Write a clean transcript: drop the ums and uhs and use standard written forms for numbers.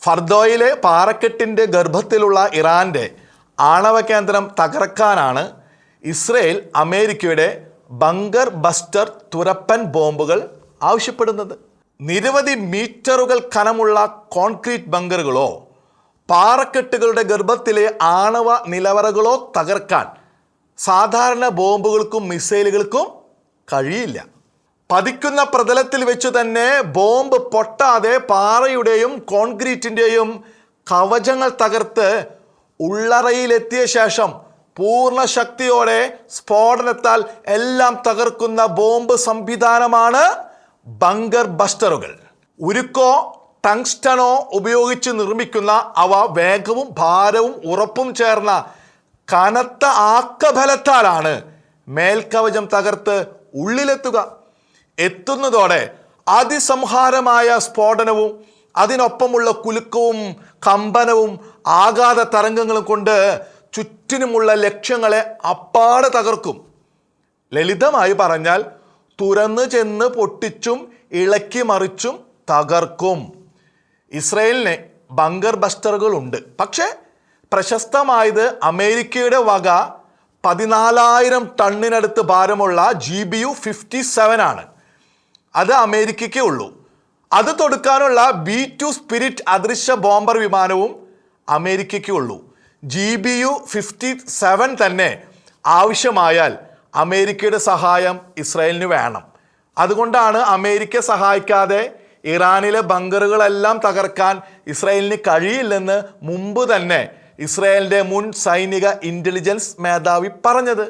ഫർദോയിലെ പാറക്കെട്ടിൻ്റെ ഗർഭത്തിലുള്ള ഇറാൻ്റെ ആണവ കേന്ദ്രം തകർക്കാനാണ് ഇസ്രയേൽ അമേരിക്കയുടെ ബങ്കർ ബസ്റ്റർ തുരപ്പൻ ബോംബുകൾ ആവശ്യപ്പെടുന്നത്. നിരവധി മീറ്ററുകൾ കനമുള്ള കോൺക്രീറ്റ് ബങ്കറുകളോ പാറക്കെട്ടുകളുടെ ഗർഭത്തിലെ ആണവ നിലവറകളോ തകർക്കാൻ സാധാരണ ബോംബുകൾക്കും മിസൈലുകൾക്കും കഴിയില്ല. പതിക്കുന്ന പ്രതലത്തിൽ വെച്ച് തന്നെ ബോംബ് പൊട്ടാതെ പാറയുടെയും കോൺക്രീറ്റിൻ്റെയും കവചങ്ങൾ തകർത്ത് ഉള്ളറയിലെത്തിയ ശേഷം പൂർണ്ണ ശക്തിയോടെ സ്ഫോടനത്താൽ എല്ലാം തകർക്കുന്ന ബോംബ് സംവിധാനമാണ് ബങ്കർ ബസ്റ്ററുകൾ. ഉരുക്കോ ടങ്സ്റ്റണോ ഉപയോഗിച്ച് നിർമ്മിക്കുന്ന അവ വേഗവും ഭാരവും ഉറപ്പും ചേർന്ന കനത്ത ആക്കബലത്താലാണ് മേൽക്കവചം തകർത്ത് ഉള്ളിലെത്തുക. എത്തുന്നതോടെ അതിസംഹാരമായ സ്ഫോടനവും അതിനൊപ്പമുള്ള കുലുക്കവും കമ്പനവും ആഘാത തരംഗങ്ങളും കൊണ്ട് ചുറ്റിനുമുള്ള ലക്ഷ്യങ്ങളെ അപ്പാടെ തകർക്കും. ലളിതമായി പറഞ്ഞാൽ തുറന്നു ചെന്ന് പൊട്ടിച്ചും ഇളക്കി മറിച്ചും തകർക്കും. ഇസ്രയേലിന് ബങ്കർ ബസ്റ്ററുകളുണ്ട്. പക്ഷേ പ്രശസ്തമായത് അമേരിക്കയുടെ വക 14,000 ടണ്ണിനടുത്ത് ഭാരമുള്ള GBU-57 ആണ്. അത് അമേരിക്കയ്ക്കേ ഉള്ളൂ. അത് തൊടുക്കാനുള്ള B-2 സ്പിരിറ്റ് അദൃശ്യ ബോംബർ വിമാനവും അമേരിക്കയ്ക്കേ ഉള്ളൂ. GBU-57 തന്നെ ആവശ്യമായാൽ അമേരിക്കയുടെ സഹായം ഇസ്രായേലിന് വേണം. അതുകൊണ്ടാണ് അമേരിക്ക സഹായിക്കാതെ ഇറാനിലെ ബങ്കറുകളെല്ലാം തകർക്കാൻ ഇസ്രായേലിന് കഴിയില്ലെന്ന് മുമ്പ് തന്നെ ഇസ്രായേലിൻ്റെ മുൻ സൈനിക ഇൻ്റലിജൻസ് മേധാവി പറഞ്ഞത്.